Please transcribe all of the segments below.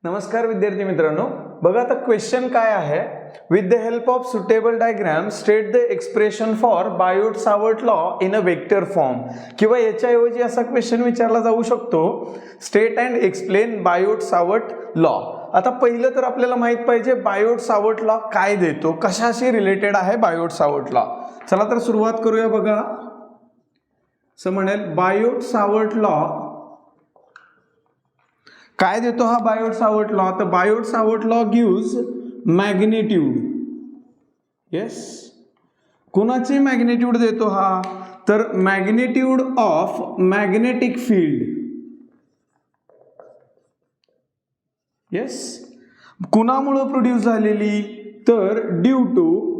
नमस्कार विद्यार्थी मित्रांनो, बघा आता क्वेश्चन काय आहे. With the help of suitable diagram state the expression for Biot-Savart law in a vector form. किंवा याच्याऐवजी असा क्वेश्चन विचारला जाऊ शकतो, state and explain Biot-Savart law. आता पहिलं तर आपल्याला माहित पाहिजे बायोट-सावर्ट लॉ काय देतो, कशाशी रिलेटेड आहे बायोट-सावर्ट लॉ. चला तर सुरुवात करूया. बघा असं म्हणेल बायोट-सावर्ट लॉ काय देतो हा बायोट-सावर्ट लॉ. तर Biot Savart law gives magnitude. Yes, कोणाची मॅग्निट्यूड देतो हा, तर magnitude of magnetic field. Yes, कुणामुळे प्रोड्यूस झालेली, तर due to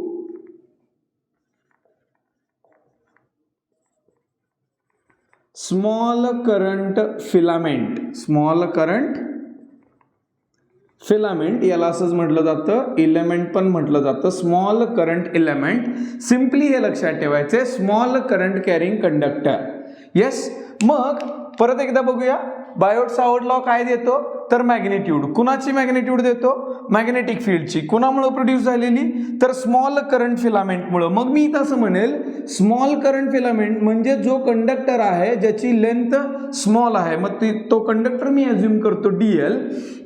small current filament. Small current filament याला असंच म्हटलं जातं, इलेमेंट पण म्हटलं जातं, स्मॉल करंट इलेमेंट. सिंपली हे लक्षात ठेवायचे, small current carrying conductor. Yes, मग परत एकदा बघूया बायोट-सावर्ट लॉ काय देतो, तर मॅग्निट्यूड. कुणाची मॅग्निट्यूड देतो, मॅग्नेटिक फील्डची. कुणामुळे प्रोड्यूस झालेली, तर स्मॉल करंट फिलामेंटमुळे. मग मी इथं असं म्हणेल स्मॉल करंट फिलामेंट म्हणजे जो कंडक्टर आहे ज्याची लेंथ स्मॉल आहे, मग तो कंडक्टर मी अज्युम करतो DL.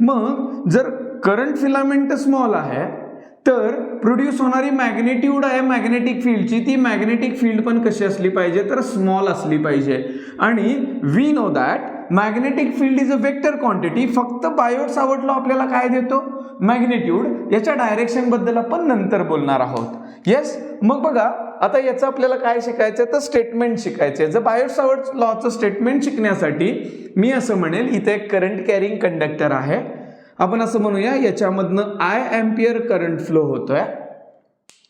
मग जर करंट फिलामेंट स्मॉल आहे तर प्रोड्यूस होणारी मॅग्नेट्यूड आहे मॅग्नेटिक फील्डची, ती मॅग्नेटिक फील्ड पण कशी असली पाहिजे, तर स्मॉल असली पाहिजे. आणि we know that magnetic field is a vector quantity. फक्त बायोट-सावर्ट लॉ आपल्याला काय देतो, मॅग्नेट्यूड. याच्या डायरेक्शन बद्दल आपण नंतर बोलणार आहोत. येस, मग बघा आता याचं आपल्याला काय शिकायचं, तर स्टेटमेंट शिकायचे. जर बायोट-सावर्ट लॉचं स्टेटमेंट शिकण्यासाठी मी असं म्हणेल, इथे एक करंट कॅरिंग कंडक्टर आहे. आपण असं म्हणूया याच्यामधनं I एम्पियर करंट फ्लो होतोय.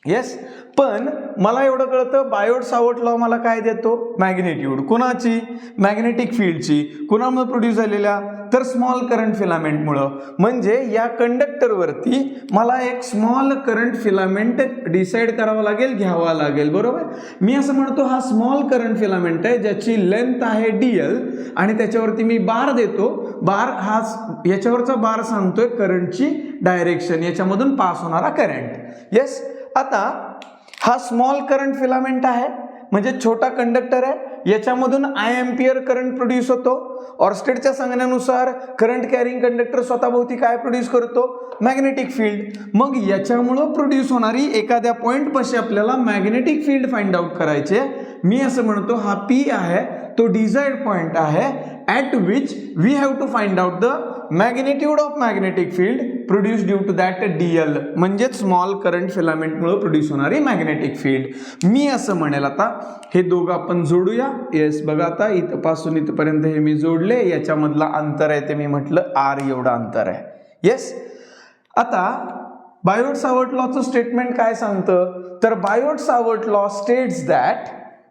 येस, पण मला एवढं कळतं बायोट-सावर्ट लॉ मला काय देतो, मॅग्नेट्यूड. कुणाची, मॅग्नेटिक फील्डची. कुणामुळे प्रोड्यूस झालेल्या, तर स्मॉल करंट फिलामेंटमुळं. म्हणजे या कंडक्टरवरती मला एक स्मॉल करंट फिलामेंट डिसाईड करावं लागेल, घ्यावा लागेल. बरोबर, मी असं म्हणतो हा स्मॉल करंट फिलामेंट आहे ज्याची लेंथ आहे DL आणि त्याच्यावरती मी बार देतो. बार हा याच्यावरचा बार सांगतोय करंटची डायरेक्शन, याच्यामधून पास होणारा करंट. येस, आता हा स्मॉल करंट फिलामेंट आहे म्हणजे छोटा कंडक्टर आहे, याच्यामधून I एम्पियर करंट प्रोड्यूस होतो. ऑर्स्टेडच्या सांगण्यानुसार करंट कॅरिंग कंडक्टर स्वतःभोवती काय प्रोड्यूस करतो, मॅग्नेटिक फील्ड. मग याच्यामुळं प्रोड्यूस होणारी एखाद्या पॉइंट पाशी आपल्याला मॅग्नेटिक फील्ड फाइंड आउट करायचे. मी असं म्हणतो हा P आहे, तो डिझायर्ड पॉइंट आहे at which we have to find out the magnitude of magnetic field produced due to that DL. म्हणजे स्मॉल करंट फिलामेंटमुळे प्रोड्यूस होणारी मॅग्नेटिक फील्ड. मी असं म्हणेल आता हे दोघं आपण जोडूया. येस, बघा आता इथपासून इथपर्यंत हे मी जोडले, याच्यामधला अंतर आहे ते मी म्हटलं R एवढं अंतर आहे. येस, आता बायोट-सावर्ट लॉचं स्टेटमेंट काय सांगतं, तर बायोट-सावर्ट लॉ स्टेट्स दॅट,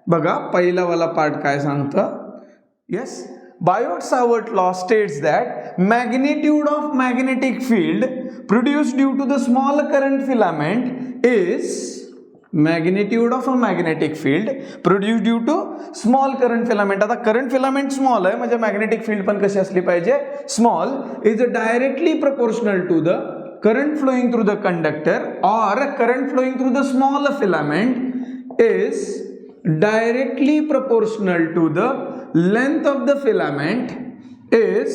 बघा पहिला वाला पार्ट काय सांगतं. Yes, Biot-Savart law states that magnitude of magnetic field produced due to the small current filament is magnitude of a magnetic field produced due to small current filament. आता current filament small आहे म्हणजे magnetic field पण कशी असली पाहिजे, small. Is directly proportional to the current flowing through the conductor or current flowing through the small filament is directly proportional to the length of the filament is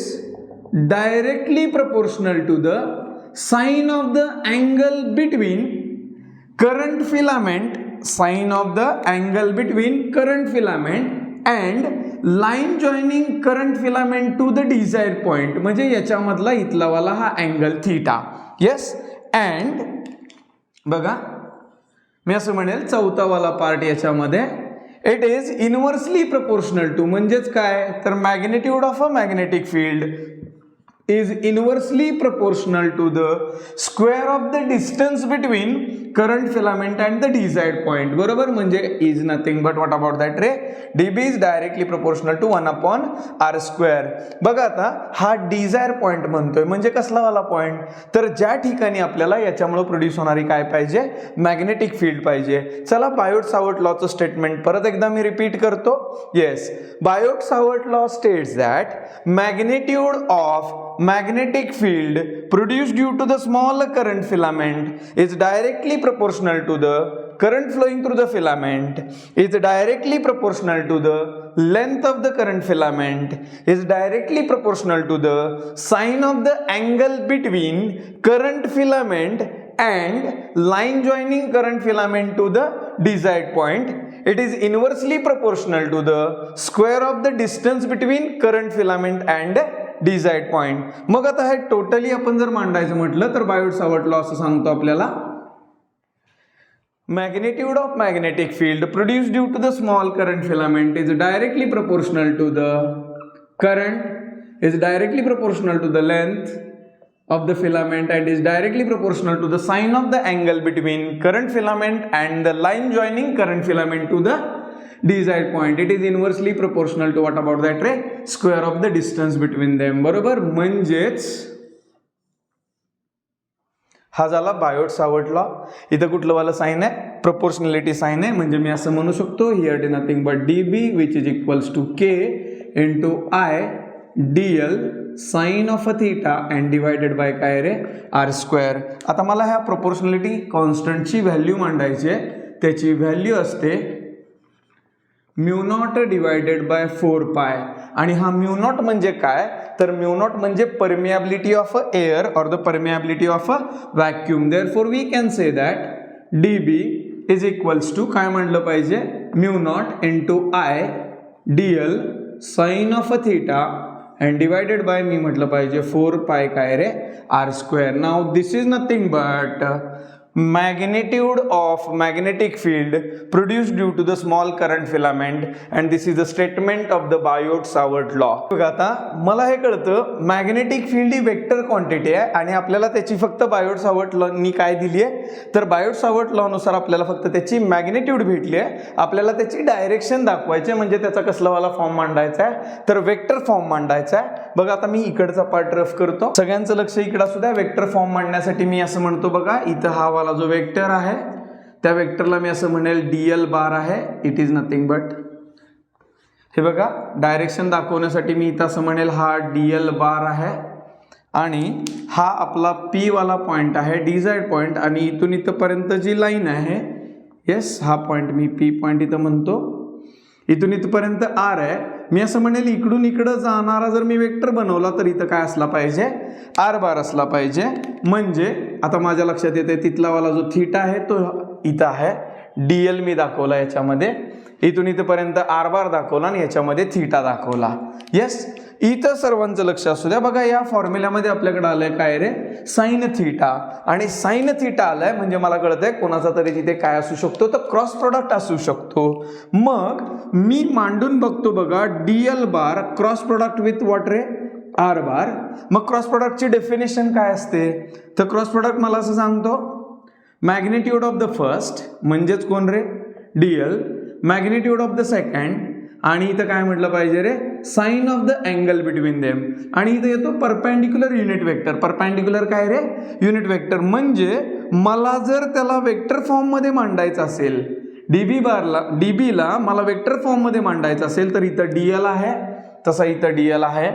directly proportional to the sine of the angle between current filament, sine of the angle between current filament and line joining current filament to the desired point. म्हणजे याच्यामधला इथला वाला हा angle theta. Yes, and बघा मी असं म्हणेल चौथा वाला part याच्यामध्ये it is inversely proportional to, म्हणजेच काय, तर magnitude of a magnetic field is inversely proportional to the square of the distance between current filament and the desired point. बरोबर, म्हणजे is nothing but what about that ray, dB is directly proportional to 1 upon r square. बघा आता हा Dzire point म्हणतोय म्हणजे कसला वाला point, तर ज्या ठिकाणी आपल्याला याच्यामुळे प्रोड्यूस होणारी काय पाहिजे, मॅग्नेटिक फील्ड पाहिजे. चला बायोट-सावर्ट लॉचं स्टेटमेंट परत एकदा मी रिपीट करतो. Yes, Biot-Savart law states that magnitude of magnetic field produced due to the small current filament is directly proportional to the current flowing through the filament is directly proportional to the length of the current filament is directly proportional to the sine of the angle between current filament and line joining current filament to the desired point. It is inversely proportional to the square of the distance between current filament and desired point. मग आता हे totally आपण जर मांडायचं म्हटलं तर Biot Savart law असं सांगतो आपल्याला, magnitude of magnetic field produced due to the small current filament is directly proportional to the current is directly proportional to the length of the filament and is directly proportional to the sine of the angle between current filament and the line joining current filament to the desired point. It is inversely proportional to what about that ray, square of the distance between them. बरोबर, म्हणजेच हा झाला Biot-Savart law. इथं कुठलं वाला sign आहे, proportionality sign आहे, म्हणजे मी असं म्हणू शकतो here it nothing but dB which is equals to k into I dl sine of a theta and divided by काय रे, आर स्क्वेअर. आता मला ह्या प्रोपोर्शनॅलिटी कॉन्स्टंटची व्हॅल्यू मांडायची आहे. त्याची व्हॅल्यू असते म्यू नॉट डिवायडेड बाय 4 पाय. आणि हा म्यू नॉट म्हणजे काय, तर म्यू नॉट म्हणजे परमिएबिलिटी ऑफ अ एअर और the permeability of a vacuum. Therefore we can say that dB is equals to काय म्हणलं पाहिजे, mu naught into I dl sine of a theta and divided by मी म्हटलं पाहिजे 4 pi काय रे, R square. Now this is nothing but magnitude of magnetic field produced due to the small current filament and this is the statement of the Biot-Savart law. बघा आता मला हे कळतं मॅग्नेटिक फील्ड ही वेक्टर क्वांटिटी आहे आणि आपल्याला त्याची फक्त बायोट-सावर्ट लॉ नी काय दिली आहे, तर बायोट-सावर्ट लॉ नुसार आपल्याला फक्त त्याची मॅग्नेट्यूड भेटली आहे. आपल्याला त्याची डायरेक्शन दाखवायची म्हणजे त्याचा कसला वाला फॉर्म मांडायचा आहे, तर वेक्टर फॉर्म मांडायचा आहे. बघा आता मी इकडचा पार्ट रफ करतो, सगळ्यांचं लक्ष इकडे असू द्या. वेक्टर फॉर्म मांडण्यासाठी मी असं म्हणतो बघा, इथं हा वाला जो वेक्टर आहे त्या वेक्टरला मी असं म्हणेल dl बार आहे. इट इज नथिंग बट हे बघा डायरेक्शन दाखवण्यासाठी मी इथं असं म्हणेल हा dl बार आहे आणि हा आपला p वाला पॉइंट आहे, डिझायर्ड पॉइंट. आणि इथून इथपर्यंत जी लाईन आहे, येस हा पॉइंट मी p पॉइंट इथं म्हणतो. इथून इथपर्यंत r आहे. मी असं म्हणेल इकडून इकडं जाणारा जर मी वेक्टर बनवला तर इथं काय असला पाहिजे, r बार असला पाहिजे. म्हणजे आता माझ्या लक्षात येते तिथला वाला जो थीटा आहे तो इथं आहे, dl मी दाखवला याच्यामध्ये, इथून इथपर्यंत r बार दाखवला आणि याच्यामध्ये थीटा दाखवला. येस, इथं सर्वांचं लक्ष असू द्या. बघा या फॉर्म्युल्यामध्ये आपल्याकडे आलंय काय रे, साइन थीटा. आणि साइन थीटा आलाय म्हणजे मला कळतंय कोणाचा तरी तिथे काय असू शकतो, तर क्रॉस प्रोडक्ट असू शकतो. मग मी मांडून बघतो बघा, dl bar cross product with what रे, आर बार. मग क्रॉस प्रोडक्टची डेफिनेशन काय असते, तर क्रॉस प्रोडक्ट मला असं सांगतो मॅग्निट्यूड ऑफ द फर्स्ट म्हणजेच कोण रे, dl, magnitude of the second आणि इथं काय म्हटलं पाहिजे रे, sine of the angle between them. आणि इथं येतो परपेंडिक्युलर युनिट वेक्टर. परपेंडिक्युलर काय रे, युनिट वेक्टर. म्हणजे मला जर त्याला वेक्टर फॉर्म मध्ये मांडायचं असेल, dB ला मला वेक्टर फॉर्म मध्ये मांडायचं असेल तर इथं dl आहे, तसा इथं dl आहे,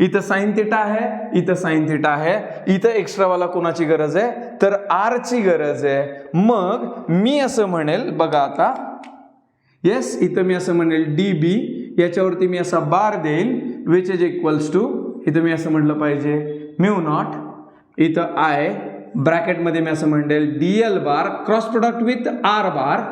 इथं साइन थिटा आहे, इथं साइन थिटा आहे, इथं एक्स्ट्रावाला कोणाची गरज आहे, तर r ची गरज आहे. मग मी असं म्हणेल बघा आता, येस इथं मी असं म्हणेल dB, याच्यावरती मी असा बार देईल विच इज इक्वल्स टू, इथं मी असं म्हटलं पाहिजे म्यू नॉट, इथं I ब्रॅकेटमध्ये मी असं म्हणेल dl bar cross product with r बार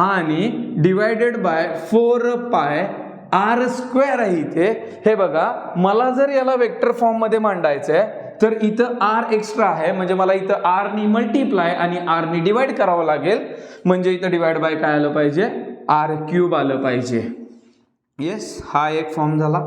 आणि divided by 4 pi r square आहे इथे. हे बघा मला जर याला वेक्टर फॉर्म मध्ये मांडायचं आहे तर इथं r एक्स्ट्रा आहे, म्हणजे मला इथं r नी मल्टिप्लाय आणि r नी डिवाइड करावं लागेल. म्हणजे इथं डिवाइड बाय काय आलं पाहिजे, r क्यूब आलं पाहिजे. येस, हा एक फॉर्म झाला.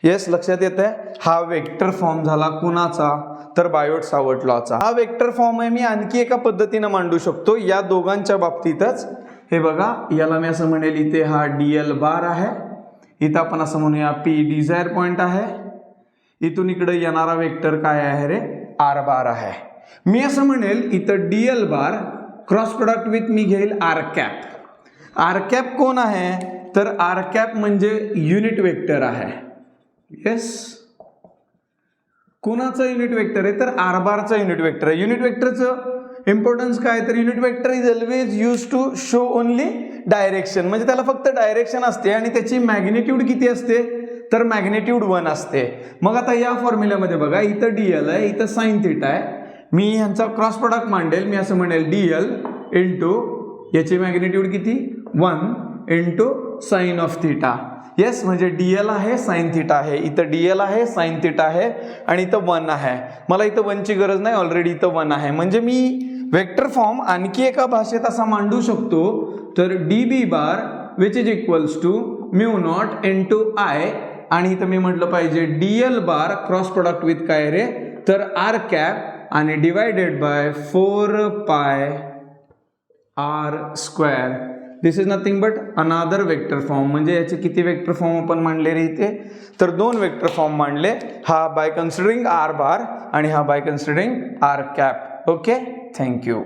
येस, लक्षात येत आहे, हा वेक्टर फॉर्म झाला कुणाचा, तर बायोट-सावर्ट लॉचा. हा वेक्टर फॉर्म आहे. मी आणखी एका पद्धतीने मांडू शकतो या दोघांच्या बाबतीतच. हे बघा याला मी असं म्हणेल इथे हा dl बार आहे, इथं आपण असं म्हणूया p डिझायर पॉइंट आहे, इथून इकडे येणारा वेक्टर काय आहे रे, r बार आहे. मी असं म्हणेल इथं dl bar cross product with मी घेईल r कॅप. r कॅप कोण आहे, तर r कॅप म्हणजे युनिट वेक्टर आहे. येस, कोणाचं युनिट वेक्टर आहे, तर आर बारचं युनिट वेक्टर आहे. युनिट वेक्टरचं इम्पॉर्टन्स काय, तर unit vector is always use to show only direction, म्हणजे त्याला फक्त डायरेक्शन असते आणि त्याची मॅग्निट्यूड किती असते, तर मॅग्निट्यूड 1 असते. मग आता या फॉर्म्युल्यामध्ये बघा, इथं डीएल आहे, इथं साइन थिटा आहे. मी ह्यांचा क्रॉस प्रोडक्ट मांडेल, मी असं म्हणेल डीएल इंटू याची मॅग्निट्यूड किती 1 into sine of theta. Yes, म्हणजे डीएल आहे साइन थिटा आहे, इथं डीएल आहे साइन थिटा आहे आणि इथं 1 आहे. मला इथं 1 ची गरज नाही, ऑलरेडी इथं 1 आहे. म्हणजे मी वेक्टर फॉर्म आणखी एका भाषेत असा मांडू शकतो, तर d b bar which is equals to mu naught into I, आणि इथं मी म्हटलं पाहिजे dl bar cross product with काय रे, तर आर कॅप आणि divided by 4 pi r square. This is nothing but another vector form. म्हणजे याचे किती वेक्टर फॉर्म आपण मांडले रे इथे, तर 2 वेक्टर फॉर्म मांडले, हा बाय कन्सिडरिंग आर बार आणि हा by considering r cap. Okay, thank you.